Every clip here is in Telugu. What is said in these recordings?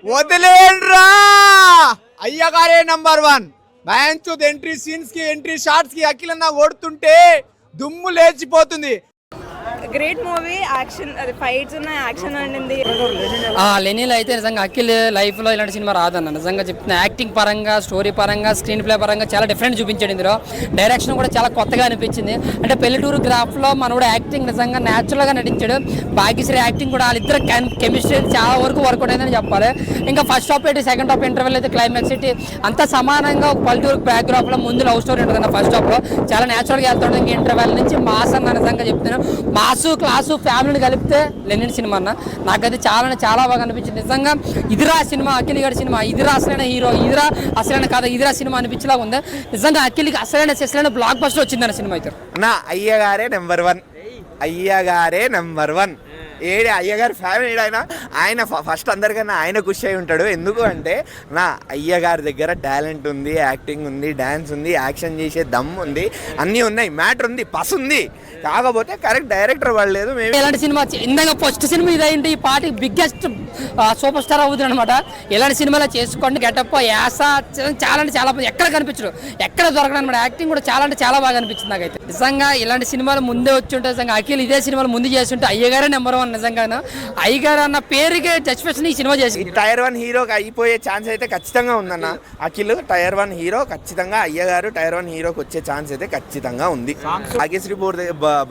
వదిలేండ్రా అయ్యగారే నంబర్ 1 మ్యాచ్ ఎంట్రీ సీన్స్ కి ఎంట్రీ షాట్స్ కి అఖిలన్న ఓడుతుంటే దుమ్ము లేచిపోతుంది. Great movie. యాక్షన్ అది ఫైట్స్ ఉన్న యాక్షన్ ఉండింది. లెనిన్ అయితే నిజంగా అఖిల్ లైఫ్లో ఇలాంటి సినిమా రాదన్న నిజంగా చెప్తున్నా. యాక్టింగ్ పరంగా, స్టోరీ పరంగా, స్క్రీన్ ప్లే పరంగా చాలా డిఫరెంట్ చూపించాడు ఇందులో. డైరెక్షన్ కూడా చాలా కొత్తగా అనిపించింది. అంటే పెళ్లిటూరు గ్రాఫ్లో మనోడు యాక్టింగ్ నిజంగా న్యాచురల్గా నటించాడు. భాగ్యశ్రీ యాక్టింగ్ కూడా వాళ్ళిద్దరు కెమిస్ట్రీ చాలా వరకు వర్కౌట్ అయిందని చెప్పాలి. ఇంకా ఫస్ట్ హాఫ్ ఏంటి, సెకండ్ హాఫ్ ఇంటర్వెల్ అయితే క్లైమాక్స్ ఏంటి అంతా సమానంగా ఒక పల్లెటూరు బ్యాక్గ్రాఫ్లో ముందు లవ్ స్టోరీ ఉంటుంది. ఫస్ట్ హాఫ్లో చాలా న్యాచురల్గా వెళ్తాడు. ఇంకా ఇంటర్వెల్ నుంచి మాస్ అన్న నిజంగా చెప్తున్నాను. మాసు క్లాసు ఫ్యామిలీని కలిపితే లెనిన్ సినిమా అన్న నాకైతే చాలా బాగా అనిపించింది. నిజంగా ఇదిరా సినిమా, అఖిల్ గారి సినిమా, ఇదిరా అసలైన హీరో, ఇదిరా అసలైన కథ, ఇదిరా సినిమా అనిపించేలాగా ఉంది. నిజంగా అఖిల్కి అసలైన బ్లాక్ బస్టర్ వచ్చిందన్న సినిమా అయితే. నా అయ్యగారే నెంబర్ 1, అయ్యగారే నెంబర్ 1. ఏడే అయ్యగారు ఫ్యామిలీ ఆయన ఫస్ట్ అందరికన్నా ఆయన ఖుషి అయి ఉంటాడు. ఎందుకు అంటే నా అయ్యగారి దగ్గర టాలెంట్ ఉంది, యాక్టింగ్ ఉంది, డ్యాన్స్ ఉంది, యాక్షన్ చేసే దమ్ ఉంది, అన్నీ ఉన్నాయి, మ్యాటర్ ఉంది, పస్ ఉంది. కాకపోతే కరెక్ట్ డైరెక్టర్ పడలేదు. మేము ఇలాంటి సినిమా ఇందాక ఫస్ట్ సినిమా ఇదైంది. ఈ పార్టీ బిగ్గెస్ట్ సూపర్ స్టార్ అవుతుంది అనమాట. ఇలాంటి సినిమాలో చేసుకోండి. గెటప్, యాస చాలా అంటే చాలా ఎక్కడ కనిపించడు, ఎక్కడ దొరకడం అనమాట. యాక్టింగ్ కూడా చాలా బాగా అనిపించింది నాకైతే. నిజంగా ఇలాంటి సినిమాలు ముందే వచ్చి ఉంటే నిజంగా అఖిల్ ఇదే సినిమాలు ముందు చేస్తుంటే అయ్యగారే నెంబర్ 1 నిజంగా. అయ్యగారు అన్న పేరుకే జస్టిఫికేషన్ ఈ సినిమా చేసి టైర్ 1 హీరోకి అయిపోయే ఛాన్స్ అయితే ఖచ్చితంగా ఉందన్న. అఖిల్ టైర్ 1 హీరో ఖచ్చితంగా, అయ్యగారు టైర్ 1 హీరోకి వచ్చే ఛాన్స్ అయితే ఖచ్చితంగా ఉంది.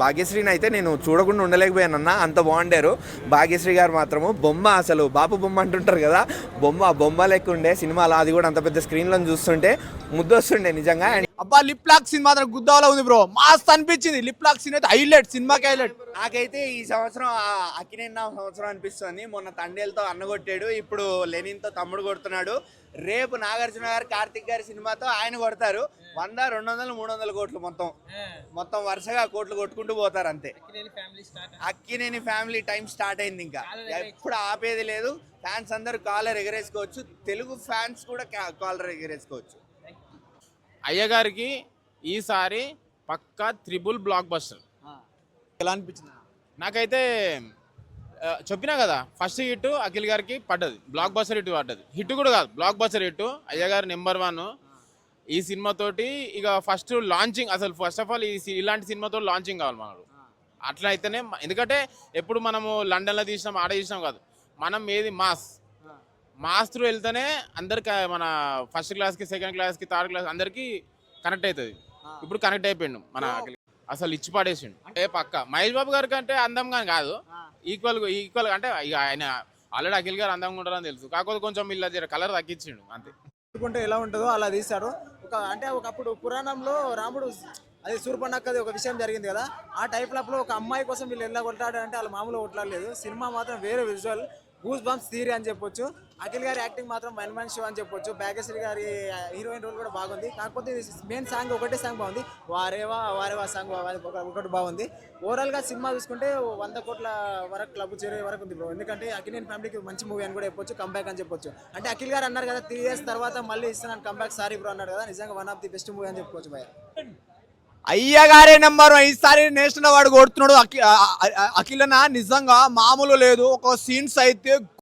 భాగ్యశ్రీని అయితే నేను చూడకుండా ఉండలేకపోయానన్న, అంత బాగుండారు. భాగ్యశ్రీ గారు మాత్రము బొమ్మ, అసలు బాపు బొమ్మ అంటుంటారు కదా, బొమ్మ లెక్క ఉండే సినిమాలో. అది కూడా అంత పెద్ద స్క్రీన్ లో చూస్తుంటే ముద్దు వస్తుండే నిజంగా. అబ్బా లిప్ లాక్ సీన్ మాత్రం గుద్దాలో ఉంది బ్రో, మాస్ అనిపించింది. లిప్ లాక్ సీన్ అయితే హైలైట్, సినిమాకి హైలైట్. నాకైతే ఈ సంవత్సరం అక్కినేని సంవత్సరం అనిపిస్తుంది. మొన్న తండేలతో అన్నగొట్టాడు, ఇప్పుడు లెనిన్తో తమ్ముడు కొడుతున్నాడు. రేపు నాగార్జున గారు కార్తిక్ గారి సినిమాతో ఆయన కొడతారు. 100, 200, 300 కోట్లు మొత్తం వరుసగా కోట్లు కొట్టుకుంటూ పోతారు అంతే. అక్కినేని ఫ్యామిలీ టైం స్టార్ట్ అయింది, ఇంకా ఎప్పుడు ఆపేది లేదు. ఫ్యాన్స్ అందరూ కాలర్ ఎగరేసుకోవచ్చు, తెలుగు ఫ్యాన్స్ కూడా కాలర్ ఎగరేసుకోవచ్చు. అయ్యగారికి ఈసారి పక్కా త్రిబుల్ బ్లాక్ బస్టర్. ఎలా అనిపించింది నాకైతే? చెప్పినా కదా, ఫస్ట్ హిట్ అఖిల్ గారికి పడ్డది, బ్లాక్ బస్టర్ హిట్ పడ్డది. హిట్ కూడా కాదు, బ్లాక్ బస్టర్ హిట్. అయ్యగారు నెంబర్ 1 ఈ సినిమాతోటి. ఇక ఫస్ట్ లాంచింగ్, అసలు ఫస్ట్ ఆఫ్ ఆల్ ఇలాంటి సినిమాతో లాంచింగ్ కావాలి మనకు. అట్లా అయితేనే, ఎందుకంటే ఎప్పుడు మనము లండన్లో తీసినాం, ఆడ తీసినాం కాదు, మనం ఏది మాస్ త్రూ వెళ్తేనే అందరికి, మన ఫస్ట్ క్లాస్కి, సెకండ్ క్లాస్కి, థర్డ్ క్లాస్ అందరికి కనెక్ట్ అవుతుంది. ఇప్పుడు కనెక్ట్ అయిపోయిండు మన అఖిల్, అసలు ఇచ్చి పడేసిండు. పక్క మహేష్ బాబు గారి కంటే అందంగా కాదు, ఈక్వల్ అంటే ఇక ఆయన ఆల్రెడీ అఖిల్ గారు అందంగా ఉంటారని తెలుసు. కాకపోతే కొంచెం ఇలా కలర్ తగ్గించిండు అంతే. అనుకుంటే ఎలా ఉంటుందో అలా తీశాడు. ఒకప్పుడు పురాణంలో రాముడు అది శూర్పణఖది ఒక విషయం జరిగింది కదా, ఆ టైప్ లో ఒక అమ్మాయి కోసం వీళ్ళు ఎలా కొట్లాడారు అంటే వాళ్ళు మామూలుగా కొట్లాడలేదు. సినిమా మాత్రం వేరే విజువల్, గూస్ బంప్స్ థియరీ అని చెప్పొచ్చు. అఖిల్ గారి యాక్టింగ్ మాత్రం వన్ షో అని చెప్పొచ్చు. భాగ్యశ్రీ గారి హీరోయిన్ రోల్ కూడా బాగుంది. కాకపోతే మెయిన్ సాంగ్ ఒకటే సాంగ్ బాగుంది, వారేవా సాంగ్ ఒకటి బాగుంది. ఓవరాల్గా సినిమా చూసుకుంటే 100 కోట్ల వరకు క్లబ్ చేరే వరకు ఉంది బ్రో. ఎందుకంటే అఖిలేని ఫ్యామిలీకి మంచి మూవీ అని కూడా చెప్పొచ్చు, కంబ్యాక్ అని చెప్పొచ్చు. అంటే అఖిల్ గారు అన్నారు కదా 3 years తర్వాత మళ్ళీ ఇస్తున్నాను కంబ్యాక్, సారీ బ్రో అన్నారు కదా, నిజంగా one of the best movie అని చెప్పుకోవచ్చు భయ్య. అయ్యగారే నెంబర్ 1 ఈసారి నేషనల్ అవార్డు కొడుతున్నాడు. అఖిలన్న నిజంగా మామూలు లేదు. ఒక సీన్స్ అయితే